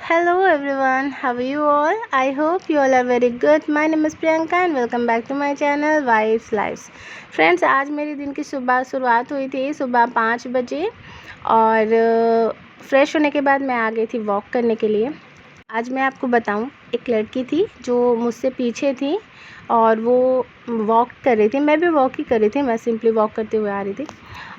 Hello everyone, how are you all? I hope you all are very good. My name is Priyanka and welcome back to my channel Wives Lives. Friends, आज मेरे दिन की सुबह शुरुआत हुई थी सुबह 5 बजे और फ्रेश होने के बाद मैं आ गई थी वॉक करने के लिए। आज मैं आपको बताऊं, एक लड़की थी जो मुझसे पीछे थी और वो वॉक कर रही थी। मैं भी वॉक ही कर रही थी, मैं सिंपली वॉक करते हुए आ रही थी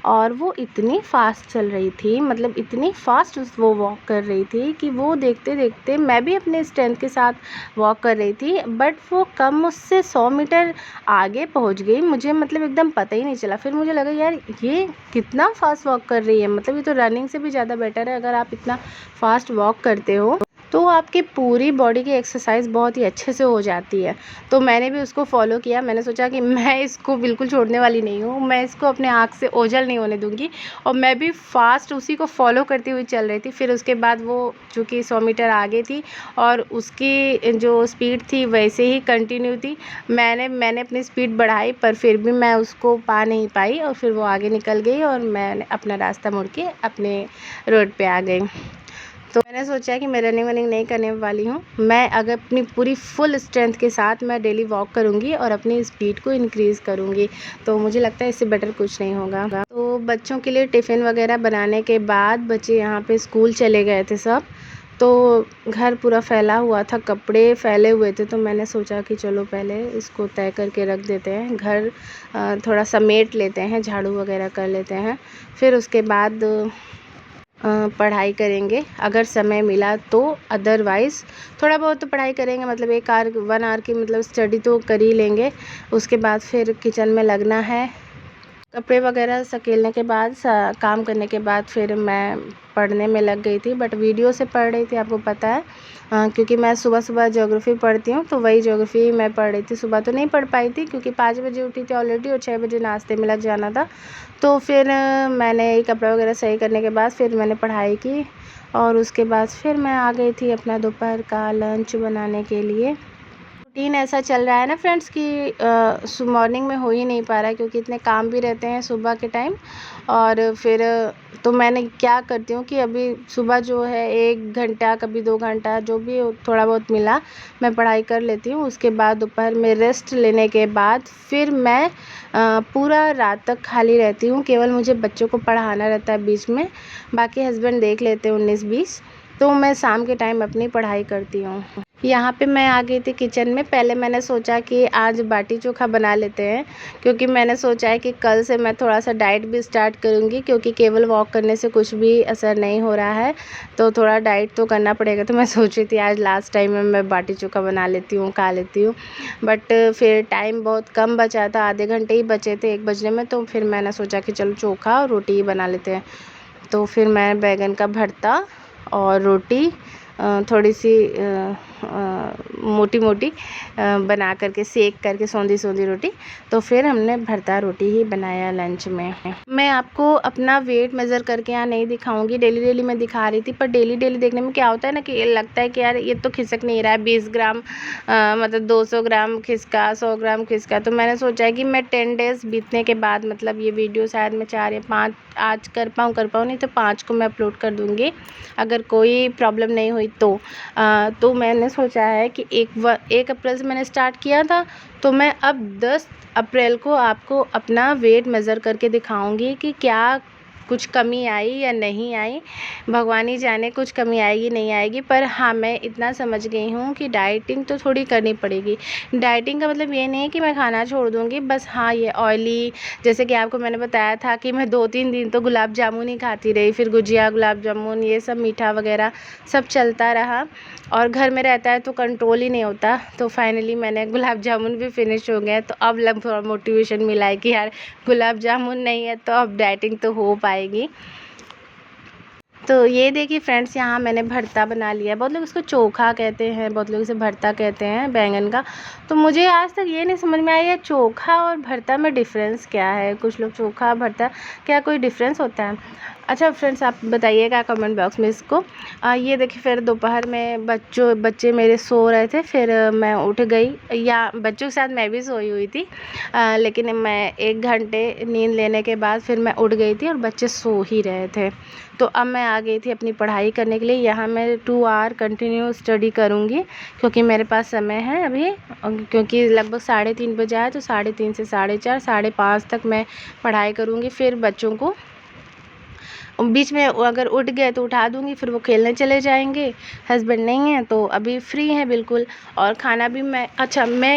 और वो इतनी फ़ास्ट चल रही थी, मतलब इतनी फ़ास्ट वो वॉक कर रही थी कि वो देखते देखते मैं भी अपने स्ट्रेंथ के साथ वॉक कर रही थी, बट वो कम मुझसे 100 मीटर आगे पहुंच गई। मुझे मतलब एकदम पता ही नहीं चला। फिर मुझे लगा यार ये कितना फ़ास्ट वॉक कर रही है, मतलब ये तो रनिंग से भी ज़्यादा बेटर है। अगर आप इतना फ़ास्ट वॉक करते हो तो आपकी पूरी बॉडी की एक्सरसाइज बहुत ही अच्छे से हो जाती है। तो मैंने भी उसको फॉलो किया। मैंने सोचा कि मैं इसको बिल्कुल छोड़ने वाली नहीं हूँ, मैं इसको अपने आँख से ओझल नहीं होने दूँगी और मैं भी फास्ट उसी को फॉलो करती हुई चल रही थी। फिर उसके बाद वो चूँकि 100 मीटर आगे थी और उसकी जो स्पीड थी वैसे ही कंटिन्यू थी। मैंने अपनी स्पीड बढ़ाई पर फिर भी मैं उसको पा नहीं पाई और फिर वो आगे निकल गई और मैंने अपना रास्ता मुड़ के अपने रोड पे आ गई। तो मैंने सोचा कि मैं रनिंग वनिंग नहीं करने वाली हूँ। मैं अगर अपनी पूरी फुल स्ट्रेंथ के साथ मैं डेली वॉक करूँगी और अपनी स्पीड को इंक्रीज़ करूँगी, तो मुझे लगता है इससे बेटर कुछ नहीं होगा। तो बच्चों के लिए टिफ़िन वगैरह बनाने के बाद बच्चे यहाँ पे स्कूल चले गए थे सब, तो घर पूरा फैला हुआ था, कपड़े फैले हुए थे। तो मैंने सोचा कि चलो पहले इसको तय करके रख देते हैं, घर थोड़ा समेट लेते हैं, झाड़ू वगैरह कर लेते हैं, फिर उसके बाद पढ़ाई करेंगे अगर समय मिला तो। अदरवाइज़ थोड़ा बहुत तो पढ़ाई करेंगे, मतलब 1 आवर की मतलब स्टडी तो कर ही लेंगे। उसके बाद फिर किचन में लगना है। कपड़े वगैरह सकेलने के बाद काम करने के बाद फिर मैं पढ़ने में लग गई थी, बट वीडियो से पढ़ रही थी, आपको पता है। क्योंकि मैं सुबह सुबह ज्योग्राफी पढ़ती हूँ, तो वही ज्योग्राफी मैं पढ़ रही थी। सुबह तो नहीं पढ़ पाई थी क्योंकि 5 बजे उठी थी ऑलरेडी और 6 बजे नाश्ते में लग जाना था। तो फिर मैंने कपड़ा वगैरह सही करने के बाद फिर मैंने पढ़ाई की और उसके बाद फिर मैं आ गई थी अपना दोपहर का लंच बनाने के लिए। रूटीन ऐसा चल रहा है ना फ्रेंड्स कि मॉर्निंग में हो ही नहीं पा रहा है क्योंकि इतने काम भी रहते हैं सुबह के टाइम। और फिर तो मैंने क्या करती हूँ कि अभी सुबह जो है 1 घंटा कभी 2 घंटा जो भी थोड़ा बहुत मिला मैं पढ़ाई कर लेती हूँ। उसके बाद दोपहर में रेस्ट लेने के बाद फिर मैं पूरा रात तक खाली रहती हूँ। केवल मुझे बच्चों को पढ़ाना रहता है बीच में, बाकी हस्बैंड देख लेते हैं 19-20। तो मैं शाम के टाइम अपनी पढ़ाई करती हूँ। यहाँ पे मैं आ गई थी किचन में। पहले मैंने सोचा कि आज बाटी चोखा बना लेते हैं क्योंकि मैंने सोचा है कि कल से मैं थोड़ा सा डाइट भी स्टार्ट करूँगी, क्योंकि केवल वॉक करने से कुछ भी असर नहीं हो रहा है, तो थोड़ा डाइट तो करना पड़ेगा। तो मैं सोच रही थी आज लास्ट टाइम में मैं बाटी चोखा बना लेती हूँ, खा लेती हूँ। बट फिर टाइम बहुत कम बचा था, आधे घंटे ही बचे थे 1 बजने में। तो फिर मैंने सोचा कि चलो चोखा और रोटी ही बना लेते हैं। तो फिर मैं बैंगन का भरता और रोटी थोड़ी सी मोटी मोटी बना करके सेक करके सौंधी सौंधी रोटी, तो फिर हमने भरता रोटी ही बनाया लंच में। मैं आपको अपना वेट मेज़र करके यहाँ नहीं दिखाऊंगी, डेली डेली मैं दिखा रही थी, पर डेली डेली देखने में क्या होता है ना कि लगता है कि यार ये तो खिसक नहीं रहा है। 20 ग्राम मतलब 200 ग्राम खिसका, 100 ग्राम खिसका। तो मैंने सोचा है कि मैं 10 डेज़ बीतने के बाद, मतलब ये वीडियो शायद मैं 4 या 5 आज कर पाऊँ नहीं तो 5 को मैं अपलोड कर दूँगी अगर कोई प्रॉब्लम नहीं हुई तो मैंने सोचा है कि 1 अप्रैल से मैंने स्टार्ट किया था, तो मैं अब 10 अप्रैल को आपको अपना वेट मेज़र करके दिखाऊंगी कि क्या कुछ कमी आई या नहीं आई। भगवान ही जाने कुछ कमी आएगी नहीं आएगी, पर हाँ मैं इतना समझ गई हूँ कि डाइटिंग तो थोड़ी करनी पड़ेगी। डाइटिंग का मतलब ये नहीं है कि मैं खाना छोड़ दूँगी, बस हाँ ये ऑयली, जैसे कि आपको मैंने बताया था कि मैं 2-3 दिन तो गुलाब जामुन ही खाती रही, फिर गुजिया, गुलाब जामुन, ये सब मीठा वगैरह सब चलता रहा और घर में रहता है तो कंट्रोल ही नहीं होता। तो फाइनली मैंने गुलाब जामुन भी फिनिश हो गए, तो अब लग थोड़ा मोटिवेशन मिला है कि यार गुलाब जामुन नहीं है तो अब डाइटिंग तो हो पाएगी। तो ये देखिए फ्रेंड्स, यहाँ मैंने भरता बना लिया। बहुत लोग इसको चोखा कहते हैं, बहुत लोग इसे भरता कहते हैं बैंगन का। तो मुझे आज तक ये नहीं समझ में आया चोखा और भरता में डिफ़रेंस क्या है। कुछ लोग चोखा भरता, क्या कोई डिफ़रेंस होता है? अच्छा फ्रेंड्स, आप बताइएगा कमेंट बॉक्स में इसको। ये देखिए फिर दोपहर में बच्चे मेरे सो रहे थे, फिर मैं उठ गई, या बच्चों के साथ मैं भी सोई हुई थी। लेकिन मैं 1 घंटे नींद लेने के बाद फिर मैं उठ गई थी और बच्चे सो ही रहे थे। तो अब मैं आ गई थी अपनी पढ़ाई करने के लिए। यहाँ मैं 2 आवर कंटिन्यू स्टडी करूँगी क्योंकि मेरे पास समय है अभी, क्योंकि लगभग 3:30 बजे आए तो 3:30 से 4:30 5:30 तक मैं पढ़ाई करूँगी। फिर बच्चों को बीच में अगर उठ गए तो उठा दूँगी, फिर वो खेलने चले जाएंगे। हस्बैंड नहीं है तो अभी फ्री हैं बिल्कुल। और खाना भी मैं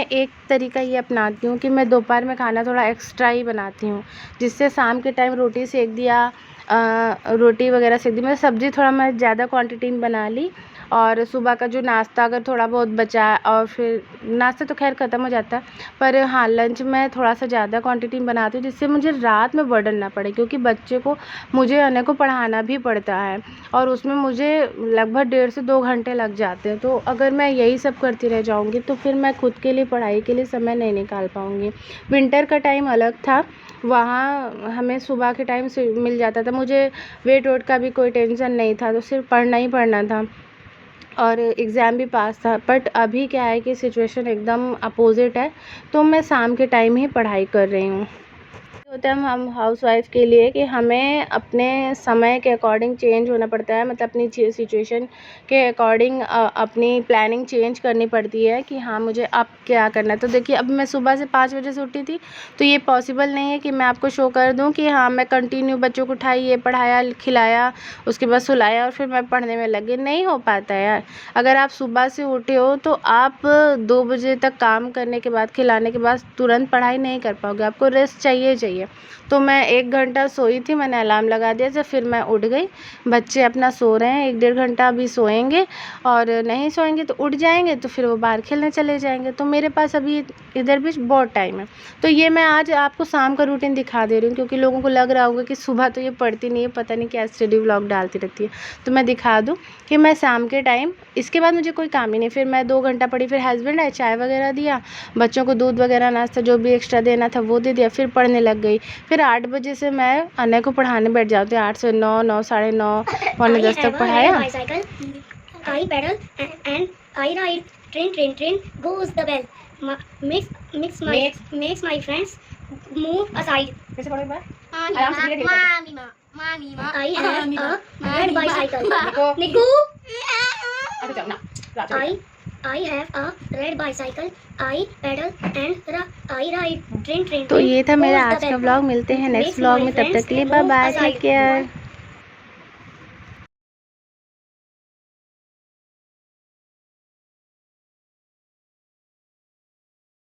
एक तरीका ये अपनाती हूँ कि मैं दोपहर में खाना थोड़ा एक्स्ट्रा ही बनाती हूँ, जिससे शाम के टाइम रोटी सेक दिया, रोटी वगैरह सेक दी। मैं सब्ज़ी थोड़ा मैं ज़्यादा क्वांटिटी में बना ली, और सुबह का जो नाश्ता अगर थोड़ा बहुत बचा, और फिर नाश्ता तो खैर ख़त्म हो जाता है, पर हाँ लंच में थोड़ा सा ज़्यादा क्वांटिटी में बनाती हूँ, जिससे मुझे रात में बर्डन ना पड़े, क्योंकि बच्चे को मुझे अने को पढ़ाना भी पड़ता है और उसमें मुझे लगभग 1.5 से 2 घंटे लग जाते हैं। तो अगर मैं यही सब करती रह जाऊँगी तो फिर मैं खुद के लिए पढ़ाई के लिए समय नहीं निकाल पाऊँगी। विंटर का टाइम अलग था, वहाँ हमें सुबह के टाइम से मिल जाता था, मुझे वेट वोट का भी कोई टेंशन नहीं था, तो सिर्फ पढ़ना ही पढ़ना था और एग्ज़ाम भी पास था। बट अभी क्या है कि सिचुएशन एकदम अपोज़िट है, तो मैं शाम के टाइम ही पढ़ाई कर रही हूँ। होता है हम हाउसवाइफ़ के लिए कि हमें अपने समय के अकॉर्डिंग चेंज होना पड़ता है, मतलब अपनी सिचुएशन के अकॉर्डिंग अपनी प्लानिंग चेंज करनी पड़ती है कि हाँ मुझे अब क्या करना है। तो देखिए अब मैं सुबह से 5 बजे से उठी थी, तो ये पॉसिबल नहीं है कि मैं आपको शो कर दूँ कि हाँ मैं कंटिन्यू बच्चों को उठाई, ये पढ़ाया खिलाया, उसके बाद सुलाया और फिर मैं पढ़ने में लगी। नहीं हो पाता है यार। अगर आप सुबह से उठे हो तो आप 2 बजे तक काम करने के बाद, खिलाने के बाद तुरंत पढ़ाई नहीं कर पाओगे, आपको रेस्ट चाहिए। तो मैं 1 घंटा सोई थी, मैंने अलार्म लगा दिया था, फिर मैं उठ गई। बच्चे अपना सो रहे हैं, 1-1.5 घंटा अभी सोएंगे, और नहीं सोएंगे तो उठ जाएंगे, तो फिर वो बाहर खेलने चले जाएंगे। तो मेरे पास अभी इधर भी बहुत टाइम है। तो ये मैं आज आपको शाम का रूटीन दिखा दे रही हूँ, क्योंकि लोगों को लग रहा होगा कि सुबह तो ये पढ़ती नहीं है, पता नहीं क्या स्टडी व्लॉग डालती रहती है। तो मैं दिखा दूँ कि मैं शाम के टाइम, इसके बाद मुझे कोई काम ही नहीं, फिर मैं 2 घंटा पढ़ी, फिर हस्बैंड आए, चाय वगैरह दिया, बच्चों को दूध वगैरह नाश्ता जो भी एक्स्ट्रा देना था वो दे दिया, फिर पढ़ने लग गई। फिर 8 बजे से मैं अनय को पढ़ाने बैठ जाती हूँ, 8 से 9, 9 साढ़े 9, पौने 10 तक पढ़ाया। I pedal and I ride. Train goes the bell. Makes my friends move aside. कैसे पढ़ो एक बार? आराम से धीरे-धीरे पढ़ो। I have a red bicycle. Niku. अच्छा चलो ना। I have a red bicycle. I pedal and I ride. Train तो ये था मेरा goes आज the का bell. व्लॉग। मिलते हैं नेक्स्ट Makes व्लॉग my में, तब तक friends के लिए bye move bye, aside. Take care.